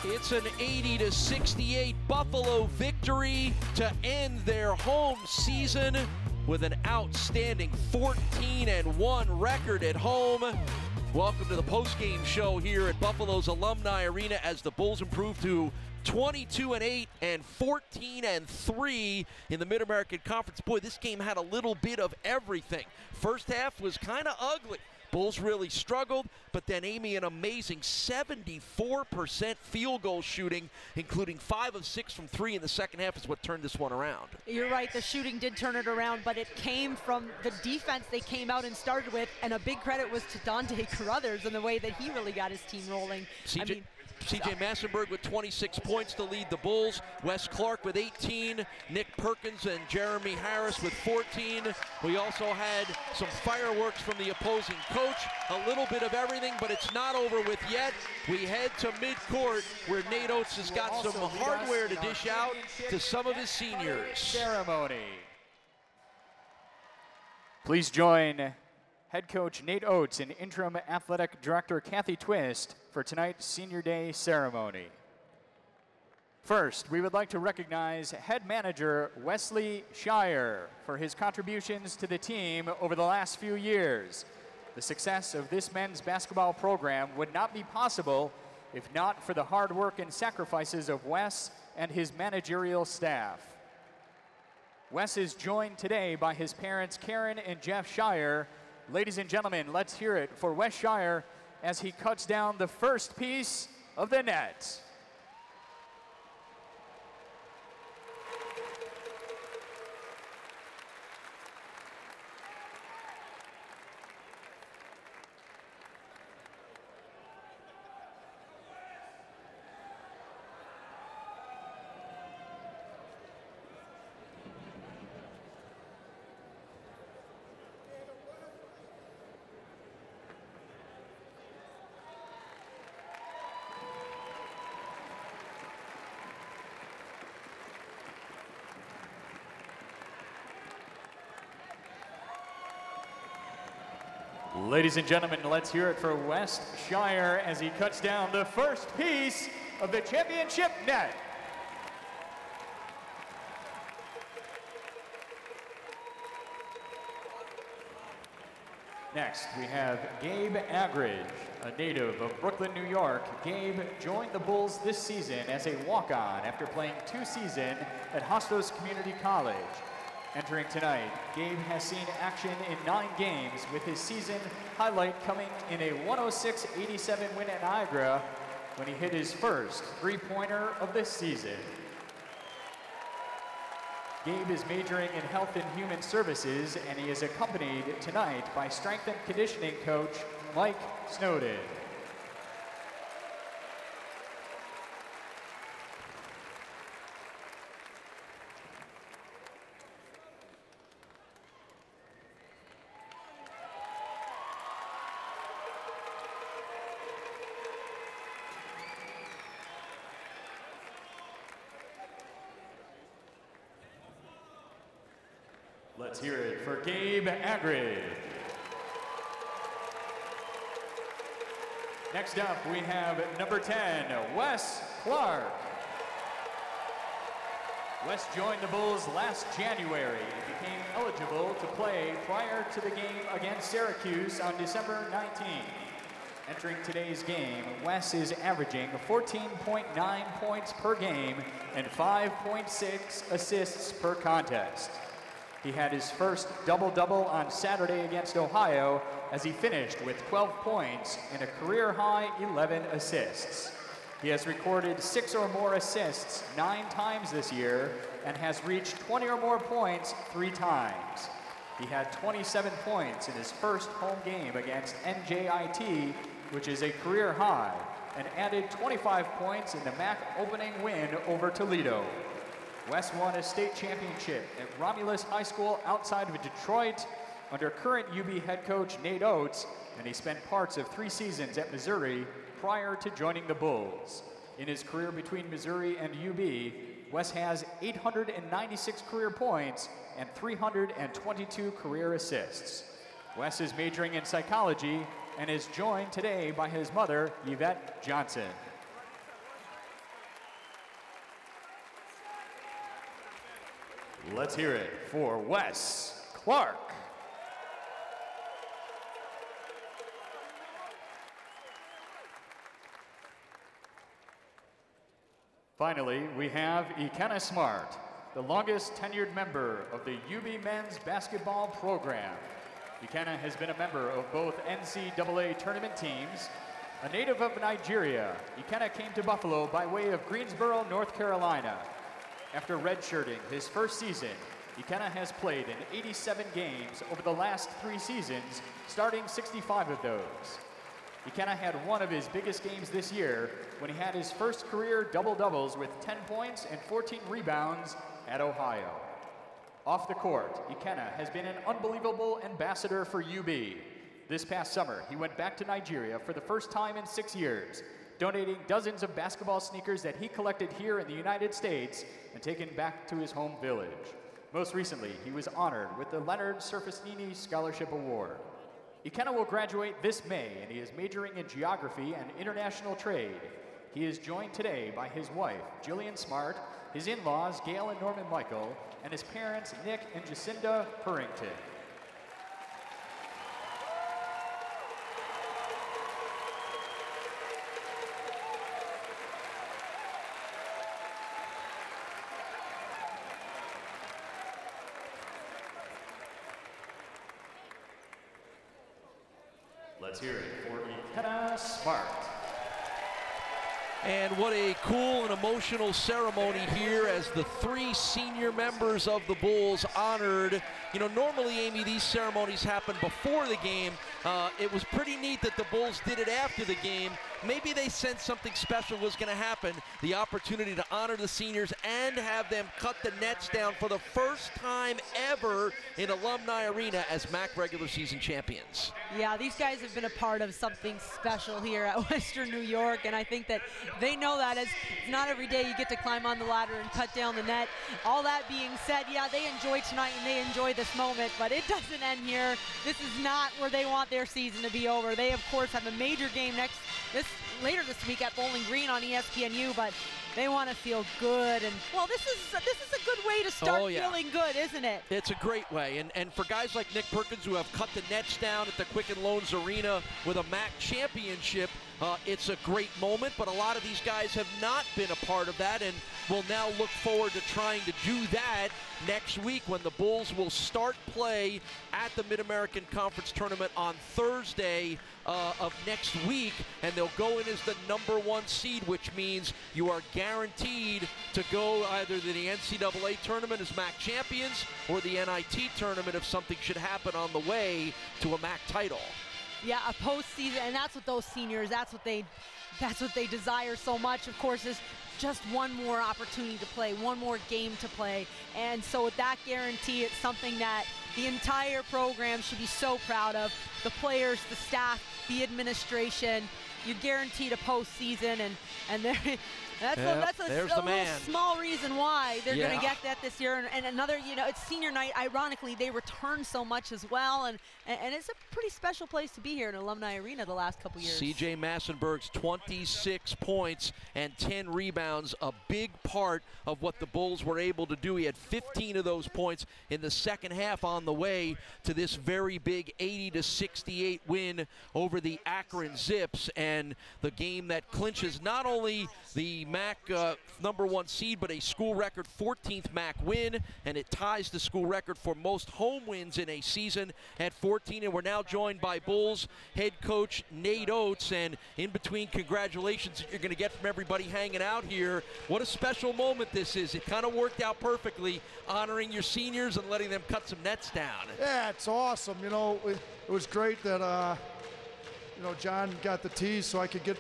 It's an 80-68 Buffalo victory to end their home season with an outstanding 14-1 record at home. Welcome to the postgame show here at Buffalo's Alumni Arena as the Bulls improve to 22-8 and 14-3 in the Mid-American Conference. Boy, this game had a little bit of everything. First half was kind of ugly. Bulls really struggled, but then Amy, an amazing 74% field goal shooting, including 5 of 6 from 3 in the second half, is what turned this one around. You're right, the shooting did turn it around, but it came from the defense they came out and started with, and a big credit was to Dante Carruthers and the way that he really got his team rolling. CJ Massenburg with 26 points to lead the Bulls. Wes Clark with 18. Nick Perkins and Jeremy Harris with 14. We also had some fireworks from the opposing coach. A little bit of everything, but it's not over with yet. We head to midcourt where Nate Oates has got some hardware to dish out to some of his seniors. Ceremony. Please join head coach Nate Oates and interim athletic director Kathy Twist for tonight's Senior Day ceremony. First, we would like to recognize head manager Wesley Shire for his contributions to the team over the last few years. The success of this men's basketball program would not be possible if not for the hard work and sacrifices of Wes and his managerial staff. Wes is joined today by his parents Karen and Jeff Shire. Ladies and gentlemen, let's hear it for Wes Shire as he cuts down the first piece of the net. Ladies and gentlemen, let's hear it for Wes Shire as he cuts down the first piece of the championship net. Next, we have Gabe Agridge, a native of Brooklyn, New York. Gabe joined the Bulls this season as a walk-on after playing 2 seasons at Hostos Community College. Entering tonight, Gabe has seen action in 9 games, with his season highlight coming in a 106-87 win at Niagara when he hit his first 3-pointer of this season. Gabe is majoring in health and human services, and he is accompanied tonight by strength and conditioning coach Mike Snowden. Let's hear it for Gabe Agridge. Next up, we have number 10, Wes Clark. Wes joined the Bulls last January and became eligible to play prior to the game against Syracuse on December 19th. Entering today's game, Wes is averaging 14.9 points per game and 5.6 assists per contest. He had his first double-double on Saturday against Ohio as he finished with 12 points and a career-high 11 assists. He has recorded 6 or more assists 9 times this year and has reached 20 or more points 3 times. He had 27 points in his first home game against NJIT, which is a career high, and added 25 points in the MAC opening win over Toledo. Wes won a state championship at Romulus High School outside of Detroit under current UB head coach Nate Oates, and he spent parts of 3 seasons at Missouri prior to joining the Bulls. In his career between Missouri and UB, Wes has 896 career points and 322 career assists. Wes is majoring in psychology and is joined today by his mother, Yvette Johnson. Let's hear it for Wes Clark. Finally, we have Ikena Smart, the longest tenured member of the UB men's basketball program. Ikena has been a member of both NCAA tournament teams. A native of Nigeria, Ikena came to Buffalo by way of Greensboro, North Carolina. After redshirting his first season, Ikena has played in 87 games over the last 3 seasons, starting 65 of those. Ikena had one of his biggest games this year when he had his first career double-doubles with 10 points and 14 rebounds at Ohio. Off the court, Ikena has been an unbelievable ambassador for UB. This past summer, he went back to Nigeria for the first time in 6 years, donating dozens of basketball sneakers that he collected here in the United States and taken back to his home village. Most recently, he was honored with the Leonard Surfacinini Scholarship Award. Ikena will graduate this May, and he is majoring in geography and international trade. He is joined today by his wife, Jillian Smart, his in-laws, Gail and Norman Michael, and his parents, Nick and Jacinda Purrington. Let's hear it for Ikena Smart. And what a cool and emotional ceremony here as the 3 senior members of the Bulls honored. You know, normally, Amy, these ceremonies happen before the game. It was pretty neat that the Bulls did it after the game. Maybe they sensed something special was going to happen, the opportunity to honor the seniors and have them cut the nets down for the first time ever in Alumni Arena as MAC regular season champions. Yeah, these guys have been a part of something special here at Western New York, and I think that they know that. As it's not every day you get to climb on the ladder and cut down the net. All that being said, yeah, they enjoy tonight and they enjoy this moment, but it doesn't end here. This is not where they want their season to be over. They, of course, have a major game later this week at Bowling Green on ESPNU, but they want to feel good, and well, this is a good way to start feeling good, isn't it? It's a great way, and for guys like Nick Perkins who have cut the nets down at the Quicken Loans Arena with a MAC championship, it's a great moment, but a lot of these guys have not been a part of that and will now look forward to trying to do that next week when the Bulls will start play at the Mid-American Conference Tournament on Thursday of next week, and they'll go in as the #1 seed, which means you are guaranteed to go either to the NCAA tournament as MAC champions or the NIT tournament if something should happen on the way to a MAC title. Yeah, a postseason, and that's what those seniors, that's what they desire so much, of course, is just one more opportunity to play, one more game to play. And so with that guarantee, it's something that the entire program should be so proud of. The players, the staff, the administration. You're guaranteed a postseason, and that's a small reason why they're going to get that this year. And another, you know, it's senior night. Ironically, they return so much as well, and it's a pretty special place to be here in Alumni Arena the last couple years. C.J. Massenburg's 26 points and 10 rebounds, a big part of what the Bulls were able to do. He had 15 of those points in the second half on the way to this very big 80-68 win over the Akron Zips, and the game that clinches not only the MAC #1 seed, but a school record 14th MAC win, and it ties the school record for most home wins in a season at 14. And we're now joined by Bulls head coach Nate Oates, and in between congratulations that you're going to get from everybody hanging out here. What a special moment this is. It kind of worked out perfectly, honoring your seniors and letting them cut some nets down. Yeah, it's awesome. You know, it was great that you know, John got the tease so I could get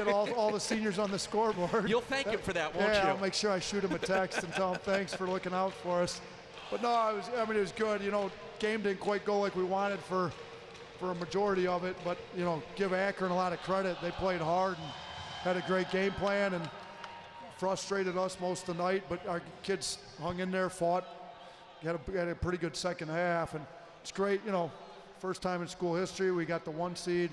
all the seniors on the scoreboard. You'll thank him for that, won't you? Yeah, I'll make sure I shoot him a text and tell him thanks for looking out for us. But no, it was good. You know, game didn't quite go like we wanted for a majority of it, but you know, give Akron a lot of credit. They played hard and had a great game plan and frustrated us most of the night, but our kids hung in there, fought, had a pretty good second half, and it's great. You know, first time in school history we got the 1 seed.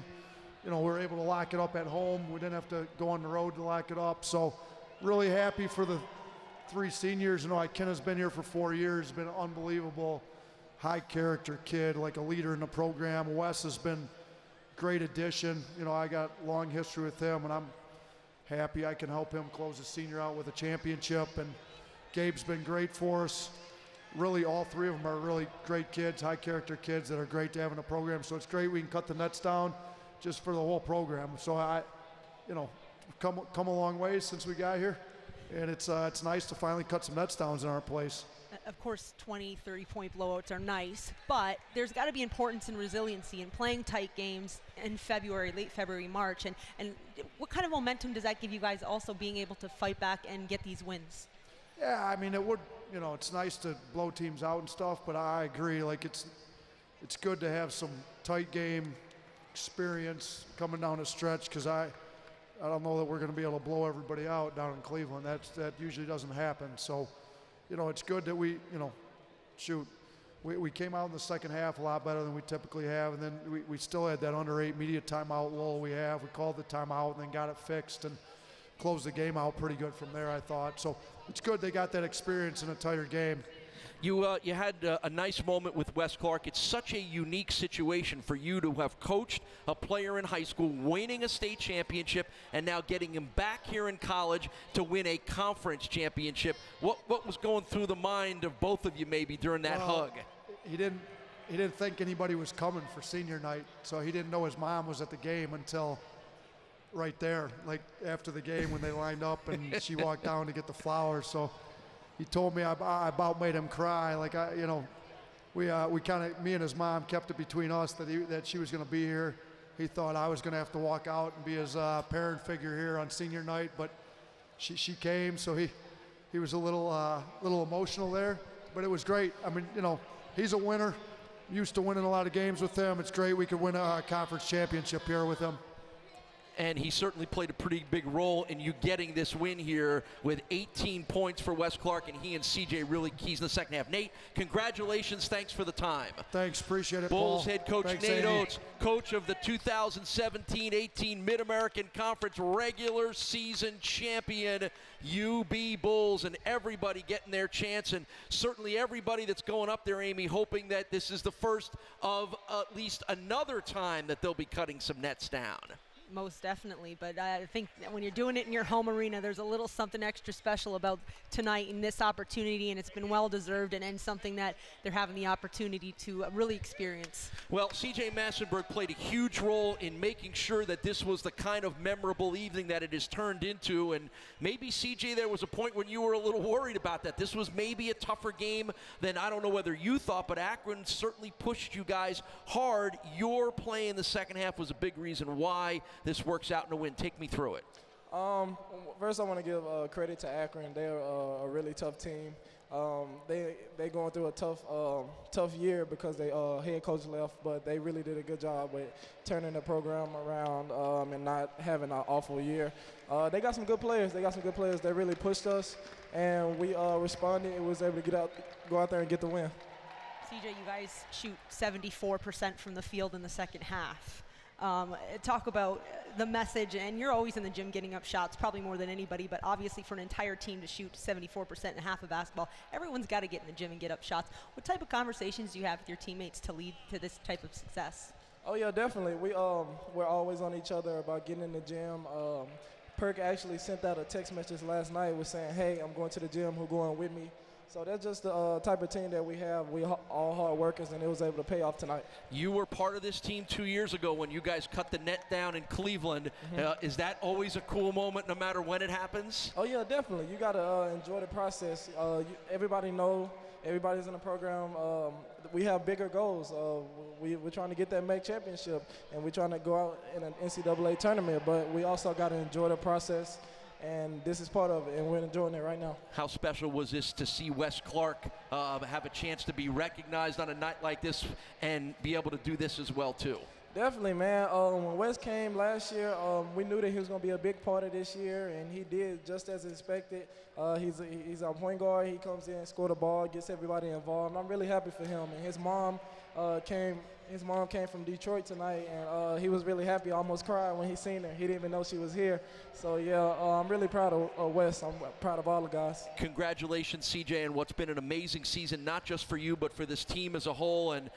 You know, we were able to lock it up at home. We didn't have to go on the road to lock it up. So really happy for the three seniors. You know, Kenna's been here for 4 years, been an unbelievable, high character kid, like a leader in the program. Wes has been a great addition. You know, I got long history with him, and I'm happy I can help him close his senior out with a championship. And Gabe's been great for us. Really, all three of them are really great kids, high character kids that are great to have in the program. So it's great we can cut the nets down just for the whole program. So you know, come a long way since we got here, and it's nice to finally cut some nets down in our place. Of course, 20, 30-point blowouts are nice, but there's got to be importance and resiliency in playing tight games in February, late February, March. And what kind of momentum does that give you guys also being able to fight back and get these wins? Yeah, I mean, it would, you know, it's nice to blow teams out and stuff, but I agree, like it's good to have some tight game experience coming down the stretch, because I don't know that we're going to be able to blow everybody out down in Cleveland. That usually doesn't happen. So, you know, it's good that we, you know, we came out in the second half a lot better than we typically have, and then we still had that under 8 media timeout lull we have. We called the timeout and then got it fixed and closed the game out pretty good from there, I thought. So it's good they got that experience in a tighter game. You had a nice moment with Wes Clark. It's such a unique situation for you to have coached a player in high school, winning a state championship, and now getting him back here in college to win a conference championship. What was going through the mind of both of you maybe during that hug? He didn't think anybody was coming for senior night, so he didn't know his mom was at the game until right there, like after the game when they lined up and she walked down to get the flowers. So he told me I about made him cry. Like, you know, we kind of, me and his mom kept it between us that she was going to be here. He thought I was going to have to walk out and be his parent figure here on senior night, but she came, so he was a little emotional there, but it was great. I mean, you know, he's a winner. Used to winning a lot of games with him. It's great we could win a conference championship here with him. And he certainly played a pretty big role in you getting this win here with 18 points for Wes Clark, and he and CJ really keys in the second half. Nate, congratulations. Thanks for the time. Thanks. Appreciate it, Bulls Paul. head coach Thanks, Nate Amy. Oates, coach of the 2017-18 Mid-American Conference regular season champion UB Bulls, and everybody getting their chance, and certainly everybody that's going up there, Amy, hoping that this is the first of at least another time that they'll be cutting some nets down. Most definitely, but I think that when you're doing it in your home arena, there's a little something extra special about tonight and this opportunity, and it's been well deserved and something that they're having the opportunity to really experience. Well, CJ Massenburg played a huge role in making sure that this was the kind of memorable evening that it has turned into, and maybe, CJ, there was a point when you were a little worried about that. This was maybe a tougher game than, I don't know whether you thought, but Akron certainly pushed you guys hard. Your play in the second half was a big reason why this works out in a win. Take me through it. First, I want to give credit to Akron. They're a really tough team. They going through a tough year because they head coach left, but they really did a good job with turning the program around and not having an awful year. They got some good players. They really pushed us, and we responded and was able to go out there and get the win. CJ, you guys shoot 74% from the field in the second half. Talk about the message, and you're always in the gym getting up shots, probably more than anybody, but obviously for an entire team to shoot 74% in half of basketball, everyone's got to get in the gym and get up shots. What type of conversations do you have with your teammates to lead to this type of success? Oh yeah, definitely. We're always on each other about getting in the gym. Perk actually sent out a text message last night with saying, hey, I'm going to the gym, who going with me? So that's just the type of team that we have. We all hard workers, and it was able to pay off tonight. You were part of this team 2 years ago when you guys cut the net down in Cleveland. Is that always a cool moment no matter when it happens? Oh, yeah, definitely. You got to enjoy the process. Everybody know, everybody's in the program. We have bigger goals. We're trying to get that MAC championship, and we're trying to go out in an NCAA tournament, but we also got to enjoy the process. And this is part of it, and we're enjoying it right now. How special was this to see Wes Clark have a chance to be recognized on a night like this and be able to do this as well, too? Definitely, man. When Wes came last year, we knew that he was going to be a big part of this year, and he did just as expected. He's our point guard. He comes in, scored the ball, gets everybody involved. And I'm really happy for him. And his mom came his mom came from Detroit tonight, and he was really happy, almost cried when he seen her. He didn't even know she was here. So, yeah, I'm really proud of Wes. I'm proud of all the guys. Congratulations, CJ, and what's been an amazing season, not just for you, but for this team as a whole. And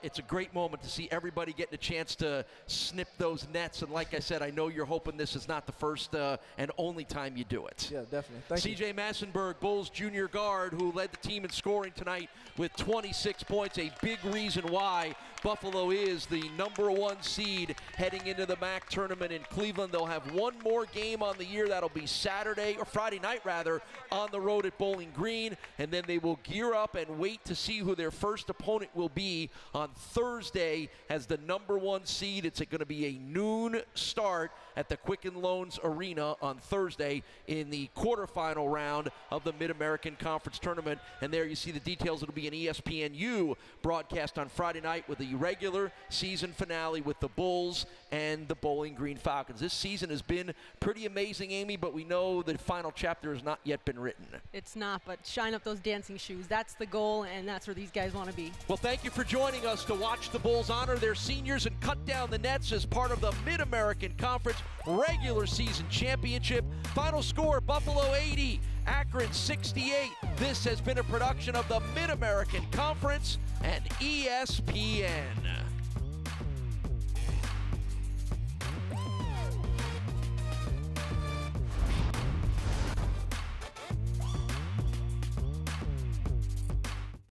it's a great moment to see everybody getting a chance to snip those nets. And like I said, I know you're hoping this is not the first and only time you do it. Yeah, definitely. Thank you. CJ Massenburg, Bulls junior guard, who led the team in scoring tonight with 26 points, a big reason why Buffalo is the #1 seed heading into the MAC tournament in Cleveland. They'll have one more game on the year. That'll be Saturday, or Friday night rather, on the road at Bowling Green, and then they will gear up and wait to see who their first opponent will be on Thursday as the #1 seed. It's going to be a noon start at the Quicken Loans Arena on Thursday in the quarterfinal round of the Mid-American Conference Tournament. And there you see the details. It'll be an ESPNU broadcast on Friday night with the regular season finale with the Bulls and the Bowling Green Falcons. This season has been pretty amazing, Amy, but we know the final chapter has not yet been written. It's not, but shine up those dancing shoes. That's the goal, and that's where these guys want to be. Well, thank you for joining us to watch the Bulls honor their seniors and cut down the nets as part of the Mid-American Conference regular season championship. Final score, Buffalo 80, Akron 68. This has been a production of the Mid-American Conference and ESPN.